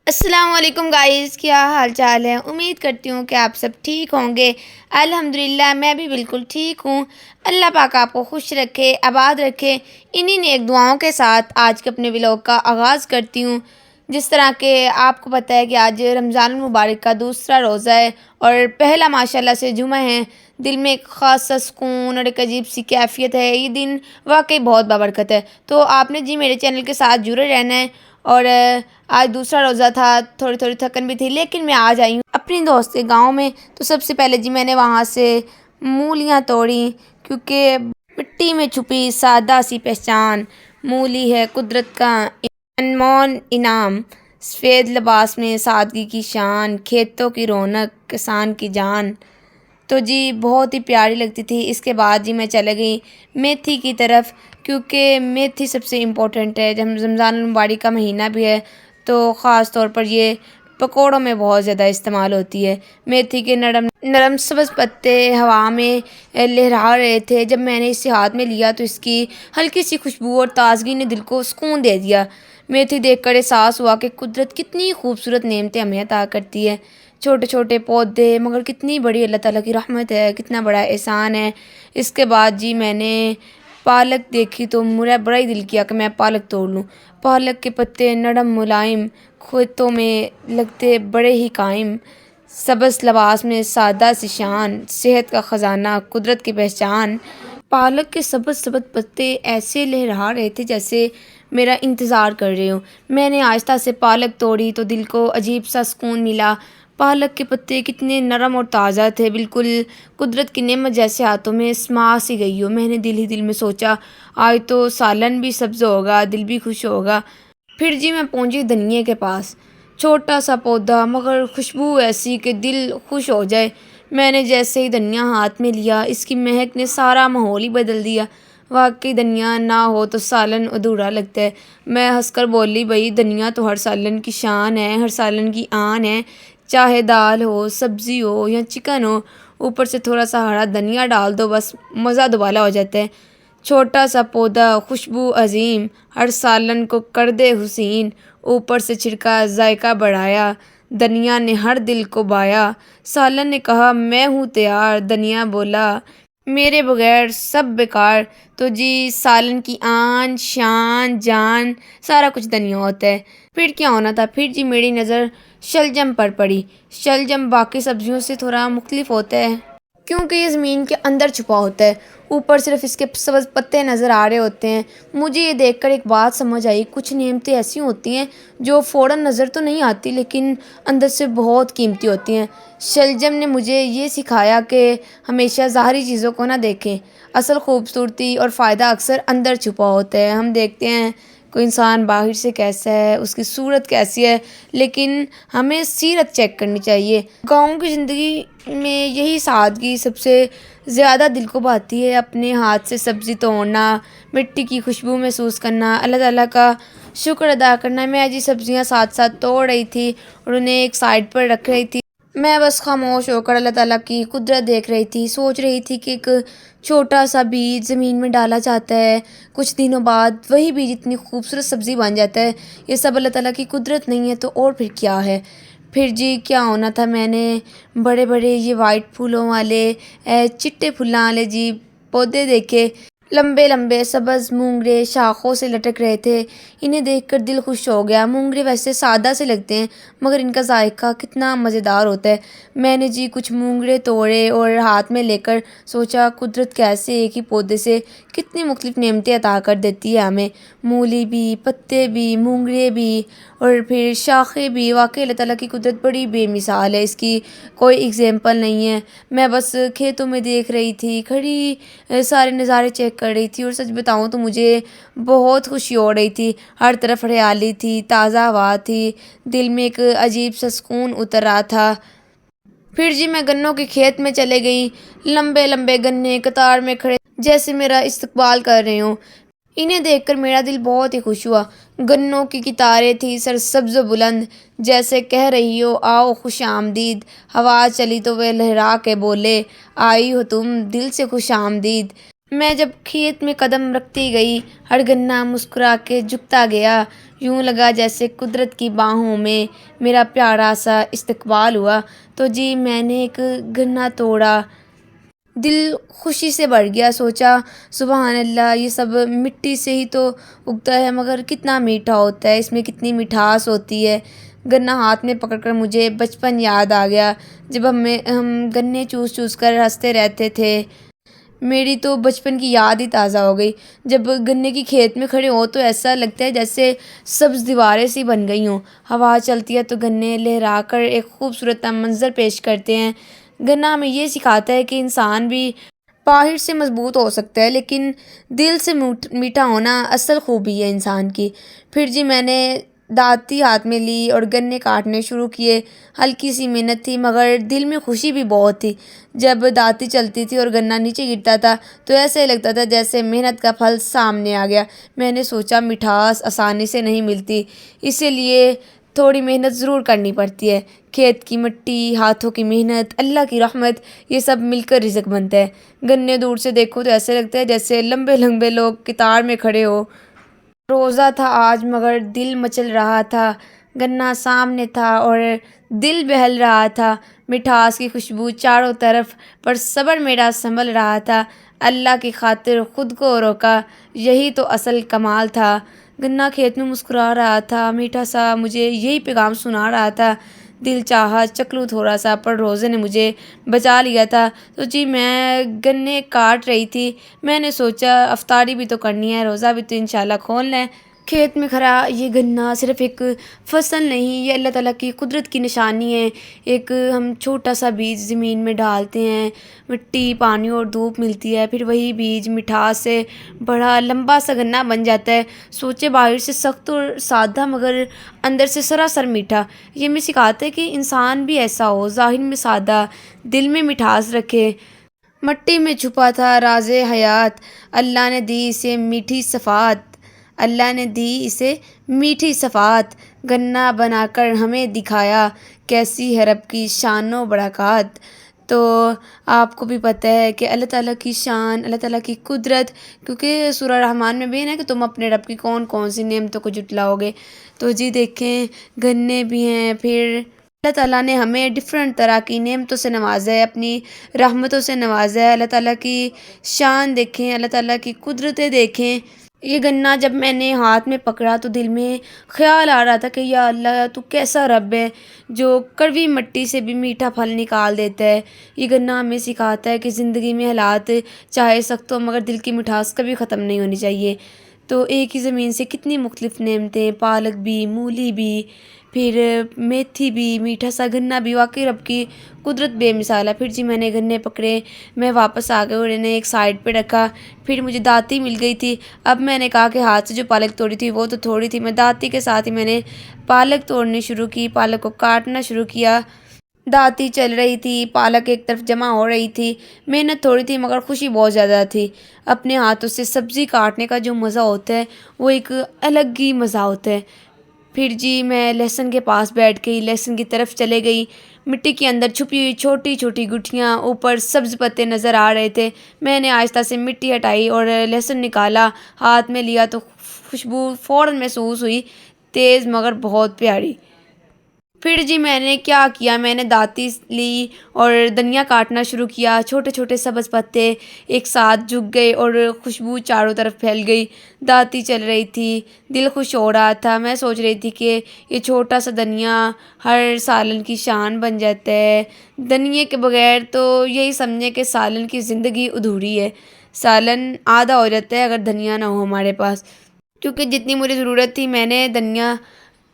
السلام علیکم گائز، کیا حال چال ہے؟ امید کرتی ہوں کہ آپ سب ٹھیک ہوں گے۔ الحمدللہ میں بھی بالکل ٹھیک ہوں۔ اللہ پاک آپ کو خوش رکھے، آباد رکھے۔ انہی نیک دعاؤں کے ساتھ آج کے اپنے ولاگ کا آغاز کرتی ہوں۔ جس طرح کہ آپ کو پتہ ہے کہ آج رمضان المبارک کا دوسرا روزہ ہے اور پہلا ماشاءاللہ سے جمعہ ہے۔ دل میں ایک خاص سا سکون اور ایک عجیب سی کیفیت ہے۔ یہ دن واقعی بہت بابرکت ہے۔ تو آپ نے میرے چینل کے ساتھ جڑے رہنا ہے۔ اور آج دوسرا روزہ تھا، تھوڑی تھکن بھی تھی، لیکن میں آج آئی ہوں اپنی دوست کے گاؤں میں۔ تو سب سے پہلے میں نے وہاں سے مولیاں توڑی، کیونکہ مٹی میں چھپی سادہ سی پہچان۔ مولی ہے قدرت کا انمول انعام، سفید لباس میں سادگی کی شان، کھیتوں کی رونق، کسان کی جان۔ تو بہت ہی پیاری لگتی تھی۔ اس کے بعد میں چلے گئی میتھی کی طرف، کیونکہ میتھی سب سے امپورٹنٹ ہے۔ جب رمضان المبارک کا مہینہ بھی ہے تو خاص طور پر یہ پکوڑوں میں بہت زیادہ استعمال ہوتی ہے۔ میتھی کے نرم سبز پتے ہوا میں لہرا رہے تھے۔ جب میں نے اسے ہاتھ میں لیا تو اس کی ہلکی سی خوشبو اور تازگی نے دل کو سکون دے دیا۔ میتھی دیکھ کر احساس ہوا کہ قدرت کتنی خوبصورت نعمتیں ہمیں عطا کرتی ہے۔ چھوٹے چھوٹے پودے، مگر کتنی بڑی اللہ تعالیٰ کی رحمت ہے، کتنا بڑا احسان ہے۔ اس کے بعد میں نے پالک دیکھی تو میرا بڑا ہی دل کیا کہ میں پالک توڑ لوں۔ پالک کے پتے نرم ملائم، کھیتوں میں لگتے بڑے ہی قائم، سبز لباس میں سادہ سی شان، صحت کا خزانہ، قدرت کی پہچان۔ پالک کے سبز پتے ایسے لہرا رہے تھے جیسے میرا انتظار کر رہے ہوں۔ میں نے آہستہ سے پالک توڑی تو دل کو عجیب سا سکون ملا۔ پالک کے پتے کتنے نرم اور تازہ تھے، بالکل قدرت کی نعمت جیسے ہاتھوں میں سما سی گئی ہو۔ میں نے دل میں سوچا آج تو سالن بھی سبز ہوگا، دل بھی خوش ہوگا۔ پھر میں پہنچی دھنیے کے پاس۔ چھوٹا سا پودا مگر خوشبو ایسی کہ دل خوش ہو جائے۔ میں نے جیسے ہی دھنیا ہاتھ میں لیا، اس کی مہک نے سارا ماحول ہی بدل دیا۔ واقعی دھنیا نہ ہو تو سالن ادھورا لگتا ہے۔ میں ہنس کر بولی، بھائی دھنیا تو ہر سالن کی شان ہے، ہر سالن کی آن ہے۔ چاہے دال ہو، سبزی ہو یا چکن ہو، اوپر سے تھوڑا سا ہرا دھنیا ڈال دو، بس مزہ دوبالا ہو جاتا ہے۔ چھوٹا سا پودا، خوشبو عظیم، ہر سالن کو کر دے حسین، اوپر سے چھڑکا ذائقہ بڑھایا، دھنیا نے ہر دل کو بھایا۔ سالن نے کہا میں ہوں تیار، دھنیا بولا میرے بغیر سب بیکار۔ تو سالن کی آن، شان، جان، سارا کچھ دھنیا ہوتا ہے۔ پھر کیا ہونا تھا، پھر میری نظر شلجم پر پڑی۔ شلجم باقی سبزیوں سے تھوڑا مختلف ہوتا ہے کیونکہ یہ زمین کے اندر چھپا ہوتا ہے، اوپر صرف اس کے سبز پتے نظر آ رہے ہوتے ہیں۔ مجھے یہ دیکھ کر ایک بات سمجھ آئی، کچھ نعمتیں ایسی ہوتی ہیں جو فوراً نظر تو نہیں آتی لیکن اندر سے بہت قیمتی ہوتی ہیں۔ شلجم نے مجھے یہ سکھایا کہ ہمیشہ ظاہری چیزوں کو نہ دیکھیں، اصل خوبصورتی اور فائدہ اکثر اندر چھپا ہوتا ہے۔ ہم دیکھتے ہیں کوئی انسان باہر سے کیسا ہے، اس کی صورت کیسی ہے، لیکن ہمیں سیرت چیک کرنی چاہیے۔ گاؤں کی زندگی میں یہی سادگی سب سے زیادہ دل کو بھاتی ہے۔ اپنے ہاتھ سے سبزی توڑنا، مٹی کی خوشبو محسوس کرنا، اللہ تعالیٰ کا شکر ادا کرنا۔ میں سبزیاں ساتھ توڑ رہی تھی اور انہیں ایک سائڈ پر رکھ رہی تھی۔ میں بس خاموش ہو کر اللہ تعالیٰ کی قدرت دیکھ رہی تھی، سوچ رہی تھی کہ ایک چھوٹا سا بیج زمین میں ڈالا جاتا ہے، کچھ دنوں بعد وہی بیج اتنی خوبصورت سبزی بن جاتا ہے۔ یہ سب اللہ تعالیٰ کی قدرت نہیں ہے تو اور پھر کیا ہے؟ پھر کیا ہونا تھا، میں نے بڑے بڑے یہ وائٹ پھولوں والے، چٹے پھولوں والے پودے دیکھے۔ لمبے لمبے سبز مونگرے شاخوں سے لٹک رہے تھے۔ انہیں دیکھ کر دل خوش ہو گیا۔ مونگرے ویسے سادہ سے لگتے ہیں مگر ان کا ذائقہ کتنا مزیدار ہوتا ہے۔ میں نے کچھ مونگرے توڑے اور ہاتھ میں لے کر سوچا قدرت کیسے ایک ہی پودے سے کتنی مختلف نعمتیں عطا کر دیتی ہے ہمیں۔ مولی بھی، پتے بھی، مونگرے بھی اور پھر شاخیں بھی۔ واقعی اللہ تعالیٰ کی قدرت بڑی بے مثال ہے، اس کی کوئی ایگزامپل نہیں ہے۔ میں بس کھیتوں میں دیکھ رہی تھی، کھڑی سارے نظارے چیک کر رہی تھی اور سچ بتاؤں تو مجھے بہت خوشی ہو رہی تھی۔ ہر طرف ہریالی تھی، تازہ ہوا تھی، دل میں ایک عجیب سا سکون اتر رہا تھا۔ پھر میں گنوں کے کھیت میں چلے گئی۔ لمبے لمبے گنے قطار میں کھڑے جیسے میرا استقبال کر رہے ہوں۔ انہیں دیکھ کر میرا دل بہت ہی خوش ہوا۔ گنوں کی قطاریں تھیں سرسبز و بلند، جیسے کہہ رہی ہو آؤ خوش آمدید۔ ہوا چلی تو وہ لہرا کے بولے آئی ہو تم دل سے خوش آمدید۔ میں جب کھیت میں قدم رکھتی گئی، ہر گنا مسکرا کے جھکتا گیا، یوں لگا جیسے قدرت کی باہوں میں میرا پیارا سا استقبال ہوا۔ تو جی میں نے ایک گنا توڑا، دل خوشی سے بھر گیا، سوچا سبحان اللہ، یہ سب مٹی سے ہی تو اگتا ہے مگر کتنا میٹھا ہوتا ہے، اس میں کتنی مٹھاس ہوتی ہے۔ گنا ہاتھ میں پکڑ کر مجھے بچپن یاد آ گیا، جب ہم گنے چوس چوس کر ہنستے رہتے تھے۔ میری تو بچپن کی یاد ہی تازہ ہو گئی۔ جب گنے کی کھیت میں کھڑے ہوں تو ایسا لگتا ہے جیسے سبز دیواریں سی بن گئی ہوں، ہوا چلتی ہے تو گنے لہرا کر ایک خوبصورت منظر پیش کرتے ہیں۔ گنا ہمیں یہ سکھاتا ہے کہ انسان بھی باہر سے مضبوط ہو سکتا ہے لیکن دل سے میٹھا ہونا اصل خوبی ہے انسان کی۔ پھر جی میں نے داتی ہاتھ میں لی اور گنے کاٹنے شروع کیے۔ ہلکی سی محنت تھی مگر دل میں خوشی بھی بہت تھی۔ جب داتی چلتی تھی اور گنا نیچے گرتا تھا تو ایسے لگتا تھا جیسے محنت کا پھل سامنے آ گیا۔ میں نے سوچا مٹھاس آسانی سے نہیں ملتی، اسی لیے تھوڑی محنت ضرور کرنی پڑتی ہے۔ کھیت کی مٹی، ہاتھوں کی محنت، اللہ کی رحمت، یہ سب مل کر رزق بنتا ہے۔ گنے دور سے دیکھو تو ایسے لگتا ہے جیسے لمبے لمبے لوگ قطار میں کھڑے ہو۔ روزہ تھا آج مگر دل مچل رہا تھا۔ گنا سامنے تھا اور دل بہل رہا تھا، مٹھاس کی خوشبو چاروں طرف، پر صبر میرا سنبھل رہا تھا۔ اللہ کی خاطر خود کو روکا، یہی تو اصل کمال تھا۔ گنا کھیت میں مسکرا رہا تھا، میٹھا سا مجھے یہی پیغام سنا رہا تھا۔ دل چاہا چکھ لوں تھوڑا سا، پر روزے نے مجھے بچا لیا تھا۔ تو جی میں گنے کاٹ رہی تھی، میں نے سوچا افطاری بھی تو کرنی ہے، روزہ بھی تو انشاءاللہ کھولنا ہے۔ کھیت میں کھڑا یہ گنا صرف ایک فصل نہیں، یہ اللہ تعالیٰ کی قدرت کی نشانی ہے۔ ایک ہم چھوٹا سا بیج زمین میں ڈالتے ہیں، مٹی، پانی اور دھوپ ملتی ہے، پھر وہی بیج مٹھاس سے بڑا لمبا سا گنا بن جاتا ہے۔ سوچے باہر سے سخت اور سادہ مگر اندر سے سراسر میٹھا۔ یہ ہمیں سکھاتا ہے کہ انسان بھی ایسا ہو، ظاہر میں سادہ، دل میں مٹھاس رکھے۔ مٹی میں چھپا تھا راز حیات، اللہ نے دی اسے میٹھی صفات، اللہ نے دی اسے میٹھی صفات، گنا بنا کر ہمیں دکھایا کیسی ہے رب کی شان و برکات۔ تو آپ کو بھی پتہ ہے کہ اللہ تعالیٰ کی شان، اللہ تعالیٰ کی قدرت، کیونکہ سورہ رحمان میں بھی ہے نا کہ تم اپنے رب کی کون کون سی نعمتوں کو جھٹلاؤ گے۔ تو جی دیکھیں گنے بھی ہیں، پھر اللہ تعالیٰ نے ہمیں ڈفرینٹ طرح کی نعمتوں سے نوازا ہے، اپنی رحمتوں سے نوازا ہے۔ اللہ تعالیٰ کی شان دیکھیں، اللہ تعالیٰ کی قدرتیں دیکھیں۔ یہ گنا جب میں نے ہاتھ میں پکڑا تو دل میں خیال آ رہا تھا کہ یا اللہ تو کیسا رب ہے جو کڑوی مٹی سے بھی میٹھا پھل نکال دیتا ہے۔ یہ گنا ہمیں سکھاتا ہے کہ زندگی میں حالات چاہے سخت ہو مگر دل کی مٹھاس کبھی ختم نہیں ہونی چاہیے۔ تو ایک ہی زمین سے کتنی مختلف نعمتیں، پالک بھی، مولی بھی، پھر میتھی بھی، میٹھا سا گنا بھی، واقعی رب کی قدرت بے مثال ہے۔ پھر جی میں نے گنے پکڑے، میں واپس آ گئی اور انہیں ایک سائڈ پہ رکھا۔ پھر مجھے داتی مل گئی تھی، اب میں نے کہا کہ ہاتھ سے جو پالک توڑی تھی وہ تو تھوڑی تھی، میں داتی کے ساتھ ہی میں نے پالک توڑنی شروع کی، پالک کو کاٹنا شروع کیا۔ داتی چل رہی تھی، پالک ایک طرف جمع ہو رہی تھی، محنت تھوڑی تھی مگر خوشی بہت زیادہ تھی۔ اپنے ہاتھوں سے سبزی کاٹنے کا جو مزہ ہوتا ہے وہ ایک الگ ہی مزہ ہوتا ہے۔ پھر جی میں لہسن کے پاس بیٹھ گئی، لہسن کی طرف چلے گئی۔ مٹی کے اندر چھپی ہوئی چھوٹی چھوٹی گٹھیاں، اوپر سبز پتے نظر آ رہے تھے۔ میں نے آہستہ سے مٹی ہٹائی اور لہسن نکالا، ہاتھ میں لیا تو خوشبو فوراً محسوس ہوئی، تیز مگر بہت پیاری۔ پھر جی میں نے کیا کیا، میں نے داتی لی اور دھنیا کاٹنا شروع کیا۔ چھوٹے چھوٹے سبز پتے ایک ساتھ جھک گئے اور خوشبو چاروں طرف پھیل گئی۔ داتی چل رہی تھی، دل خوش ہو رہا تھا، میں سوچ رہی تھی کہ یہ چھوٹا سا دھنیا ہر سالن کی شان بن جاتا ہے۔ دھنیے کے بغیر تو یہی سمجھیں کہ سالن کی زندگی ادھوری ہے، سالن آدھا ہو جاتا ہے اگر دھنیا نہ ہو ہمارے پاس۔ کیونکہ جتنی مجھے ضرورت تھی میں نے دھنیا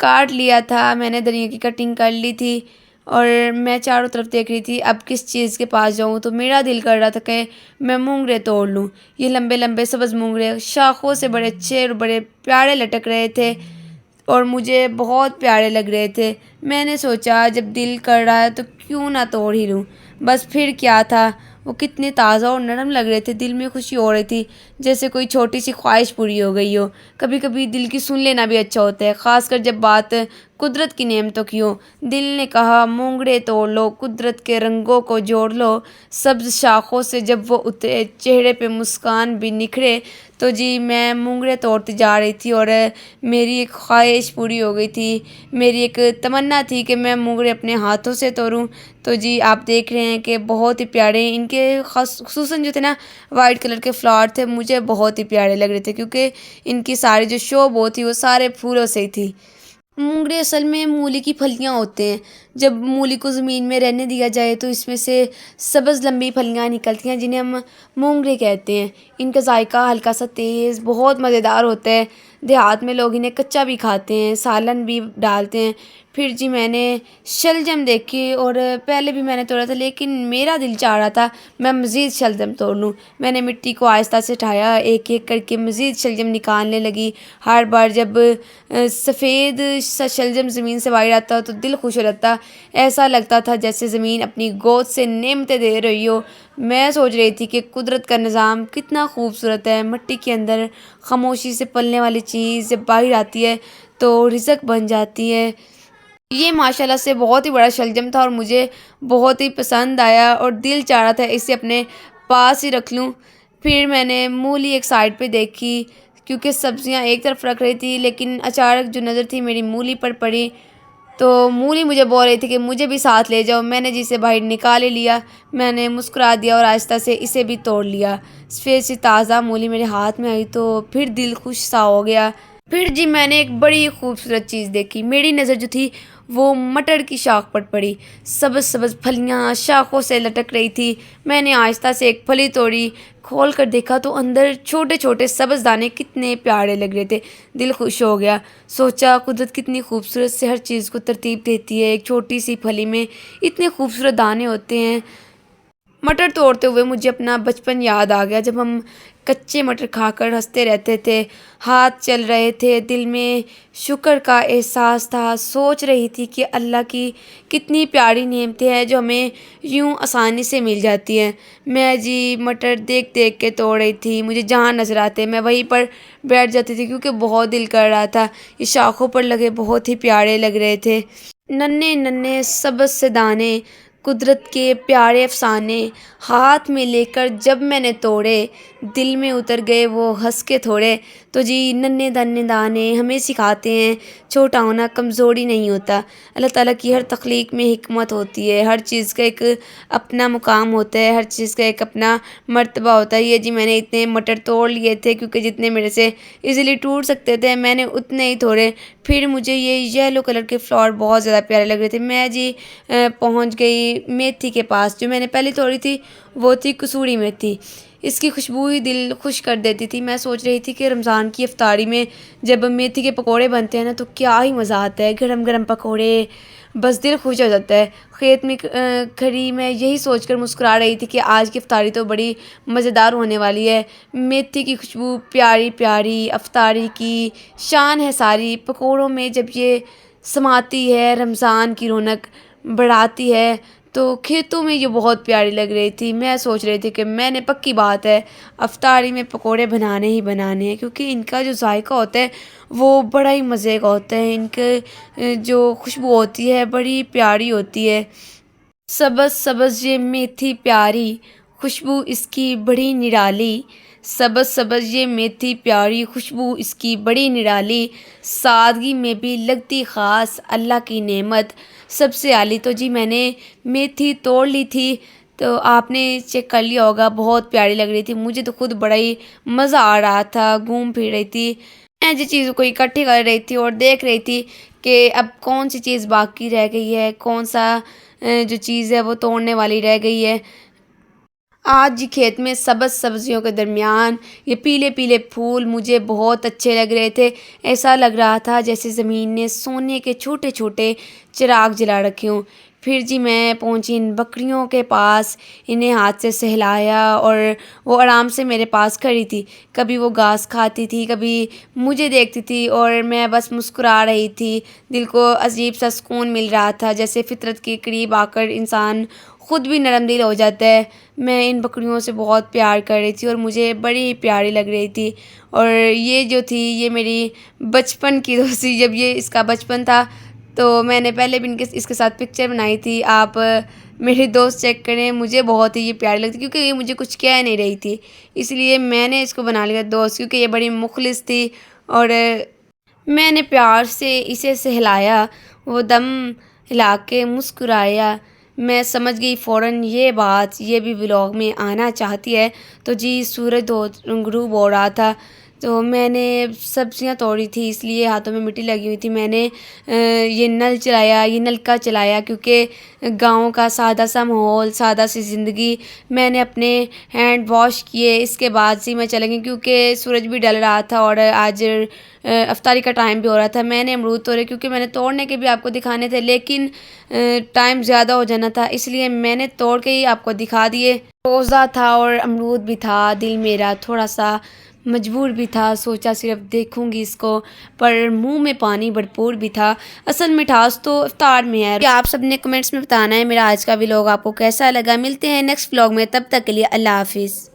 کاٹ لیا تھا، میں نے دھنیا کی کٹنگ کر لی تھی اور میں چاروں طرف دیکھ رہی تھی اب کس چیز کے پاس جاؤں۔ تو میرا دل کر رہا تھا کہ میں مونگرے توڑ لوں۔ یہ لمبے لمبے سبز مونگرے شاخوں سے بڑے اچھے اور بڑے پیارے لٹک رہے تھے اور مجھے بہت پیارے لگ رہے تھے۔ میں نے سوچا جب دل کر رہا ہے تو کیوں نہ توڑ ہی لوں۔ بس پھر کیا تھا، وہ کتنے تازہ اور نرم لگ رہے تھے، دل میں خوشی ہو رہی تھی جیسے کوئی چھوٹی سی خواہش پوری ہو گئی ہو۔ کبھی کبھی دل کی سن لینا بھی اچھا ہوتا ہے، خاص کر جب بات قدرت کی نعمتوں کی ہو۔ دل نے کہا مونگڑے توڑ لو، قدرت کے رنگوں کو جوڑ لو، سبز شاخوں سے جب وہ اترے چہرے پہ مسکان بھی نکھرے۔ تو جی میں مونگڑے توڑتی جا رہی تھی اور میری ایک خواہش پوری ہو گئی تھی، میری ایک تمنا تھی کہ میں مونگڑے اپنے ہاتھوں سے توڑوں۔ تو جی آپ دیکھ رہے ہیں کہ بہت ہی پیارے ان کے خصوصاً جو تھے نا وائٹ کلر کے فلاور تھے، مجھے بہت ہی پیارے لگ رہے تھے کیونکہ ان کی ساری جو شوب ہوتی وہ سارے پھولوں سے ہی تھی۔ مونگڑے اصل میں مولی کی پھلیاں ہوتے ہیں، جب مولی کو زمین میں رہنے دیا جائے تو اس میں سے سبز لمبی پھلیاں نکلتی ہیں جنہیں ہم مونگڑے کہتے ہیں۔ ان کا ذائقہ ہلکا سا تیز بہت مزیدار ہوتا ہے، دیہات میں لوگ انہیں کچا بھی کھاتے ہیں، سالن بھی ڈالتے ہیں۔ پھر جی میں نے شلجم دیکھی اور پہلے بھی میں نے توڑا تھا لیکن میرا دل چاہ رہا تھا میں مزید شلجم توڑ لوں۔ میں نے مٹی کو آہستہ سے اٹھایا، ایک ایک کر کے مزید شلجم نکالنے لگی۔ ہر بار جب سفید سا شلجم زمین سے باہر آتا تو دل خوش ہو جاتا، ایسا لگتا تھا جیسے زمین اپنی گود سے نعمتیں دے رہی ہو۔ میں سوچ رہی تھی کہ قدرت کا نظام کتنا خوبصورت ہے، مٹی کے اندر خاموشی سے پلنے والی چیز جب باہر آتی ہے تو رزق بن جاتی ہے۔ یہ ماشاءاللہ سے بہت ہی بڑا شلجم تھا اور مجھے بہت ہی پسند آیا اور دل چاہ رہا تھا اسے اپنے پاس ہی رکھ لوں۔ پھر میں نے مولی ایک سائڈ پہ دیکھی کیونکہ سبزیاں ایک طرف رکھ رہی تھی، لیکن اچانک جو نظر تھی میری مولی پر پڑی تو مولی مجھے بول رہی تھی کہ مجھے بھی ساتھ لے جاؤ۔ میں نے جسے باہر نکال ہی لیا، میں نے مسکرا دیا اور آہستہ سے اسے بھی توڑ لیا۔ پھر سے تازہ مولی میرے ہاتھ میں آئی تو پھر دل خوش سا ہو گیا۔ پھر جی میں نے ایک بڑی خوبصورت چیز دیکھی، میری نظر جو تھی وہ مٹر کی شاخ پر پڑی، سبز سبز پھلیاں شاخوں سے لٹک رہی تھی۔ میں نے آہستہ سے ایک پھلی توڑی، کھول کر دیکھا تو اندر چھوٹے چھوٹے سبز دانے کتنے پیارے لگ رہے تھے، دل خوش ہو گیا۔ سوچا قدرت کتنی خوبصورت سے ہر چیز کو ترتیب دیتی ہے، ایک چھوٹی سی پھلی میں اتنے خوبصورت دانے ہوتے ہیں۔ مٹر توڑتے ہوئے مجھے اپنا بچپن یاد آ گیا جب ہم کچے مٹر کھا کر ہنستے رہتے تھے، ہاتھ چل رہے تھے، دل میں شکر کا احساس تھا۔ سوچ رہی تھی کہ اللہ کی کتنی پیاری نعمتیں ہیں جو ہمیں یوں آسانی سے مل جاتی ہیں۔ میں جی مٹر دیکھ دیکھ کے توڑ رہی تھی، مجھے جہاں نظر آتے میں وہیں پر بیٹھ جاتی تھی کیونکہ بہت دل کر رہا تھا۔ یہ شاخوں پر لگے بہت ہی پیارے لگ رہے تھے، ننھے ننھے سبز سے دانے، قدرت کے پیارے افسانے ہاتھ میں لے کر جب میں نے توڑے دل میں اتر گئے وہ ہنس کے تھوڑے۔ تو جی ننھے ننھے دانے ہمیں سکھاتے ہیں چھوٹا ہونا کمزوری نہیں ہوتا، اللہ تعالیٰ کی ہر تخلیق میں حکمت ہوتی ہے، ہر چیز کا ایک اپنا مقام ہوتا ہے، ہر چیز کا ایک اپنا مرتبہ ہوتا ہے۔ یہ جی میں نے اتنے مٹر توڑ لیے تھے کیونکہ جتنے میرے سے ایزیلی ٹوٹ سکتے تھے میں نے اتنے ہی توڑے۔ پھر مجھے یہ یلو کلر کے فلاور بہت زیادہ پیارے لگ رہے تھے، میں جی پہنچ گئی میتھی کے پاس۔ جو میں نے پہلے توڑی تھی وہ تھی کسوری میتھی، اس کی خوشبو ہی دل خوش کر دیتی تھی۔ میں سوچ رہی تھی کہ رمضان کی افطاری میں جب میتھی کے پکوڑے بنتے ہیں نا تو کیا ہی مزہ آتا ہے، گرم گرم پکوڑے، بس دل خوش ہو جاتا ہے۔ کھیت میں کھڑی میں یہی سوچ کر مسکرا رہی تھی کہ آج کی افطاری تو بڑی مزیدار ہونے والی ہے۔ میتھی کی خوشبو پیاری پیاری، افطاری کی شان ہے ساری، پکوڑوں میں جب یہ سماتی ہے رمضان کی رونق بڑھاتی ہے تو کھیتوں میں یہ بہت پیاری لگ رہی تھی۔ میں سوچ رہی تھی کہ میں نے پکی بات ہے افطاری میں پکوڑے بنانے ہی بنانے ہیں کیونکہ ان کا جو ذائقہ ہوتا ہے وہ بڑا ہی مزے کا ہوتا ہے، ان کے جو خوشبو ہوتی ہے بڑی پیاری ہوتی ہے۔ سبز سبز یہ میتھی پیاری، خوشبو اس کی بڑی نرالی، سبز سبز یہ میتھی پیاری، خوشبو اس کی بڑی نرالی، سادگی میں بھی لگتی خاص، اللہ کی نعمت سب سے عالی۔ تو جی میں نے میتھی توڑ لی تھی تو آپ نے چیک کر لیا ہوگا، بہت پیاری لگ رہی تھی، مجھے تو خود بڑا ہی مزہ آ رہا تھا، گھوم پھر رہی تھی میں جی چیزوں کو اکٹھی کر رہی تھی اور دیکھ رہی تھی کہ اب کون سی چیز باقی رہ گئی ہے، کون سا جو چیز ہے وہ توڑنے والی رہ گئی ہے۔ آج جی کھیت میں سبز سبزیوں کے درمیان یہ پیلے پیلے پھول مجھے بہت اچھے لگ رہے تھے، ایسا لگ رہا تھا جیسے زمین نے سونے کے چھوٹے چھوٹے چراغ جلا رکھے ہوں۔ پھر جی میں پہنچی ان بکریوں کے پاس، انہیں ہاتھ سے سہلایا اور وہ آرام سے میرے پاس کھڑی تھی، کبھی وہ گھاس کھاتی تھی کبھی مجھے دیکھتی تھی اور میں بس مسکرا رہی تھی۔ دل کو عجیب سا سکون مل رہا تھا، جیسے فطرت کے قریب آ کر انسان خود بھی نرم دل ہو جاتا ہے۔ میں ان بکریوں سے بہت پیار کر رہی تھی اور مجھے بڑی پیاری لگ رہی تھی، اور یہ جو تھی یہ میری بچپن کی دوستی، جب یہ اس کا بچپن تھا تو میں نے پہلے بھی اس کے ساتھ پکچر بنائی تھی. آپ میری دوست چیک کریں, مجھے بہت ہی یہ پیاری لگتی کیونکہ یہ مجھے کچھ کہہ نہیں رہی تھی, اس لیے میں نے اس کو بنا لیا دوست, کیونکہ یہ بڑی مخلص تھی. اور میں نے پیار سے اسے سہلایا, وہ دم ہلا کے مسکرایا. میں سمجھ گئی فوراً یہ بات یہ بھی ولاگ میں آنا چاہتی ہے. تو جی سورج غروب ہو رہا تھا, تو میں نے سبزیاں توڑی تھی, اس لیے ہاتھوں میں مٹی لگی ہوئی تھی. میں نے یہ نلکا چلایا کیونکہ گاؤں کا سادہ سا ماحول, سادہ سی زندگی. میں نے اپنے ہینڈ واش کیے, اس کے بعد سے میں چلے گئی کیونکہ سورج بھی ڈل رہا تھا اور آج افطاری کا ٹائم بھی ہو رہا تھا. میں نے امرود توڑے کیونکہ میں نے توڑنے کے بھی آپ کو دکھانے تھے, لیکن ٹائم زیادہ ہو جانا تھا, اس لیے میں نے توڑ کے ہی آپ کو دکھا دیے. روزہ تھا اور امرود بھی تھا, دل میرا تھوڑا سا مجبور بھی تھا, سوچا صرف دیکھوں گی اس کو, پر منہ میں پانی بھرپور بھی تھا. اصل مٹھاس تو افطار میں ہے. آپ سب نے کمنٹس میں بتانا ہے میرا آج کا ولاگ آپ کو کیسا لگا. ملتے ہیں نیکسٹ ولاگ میں, تب تک کے لیے اللہ حافظ.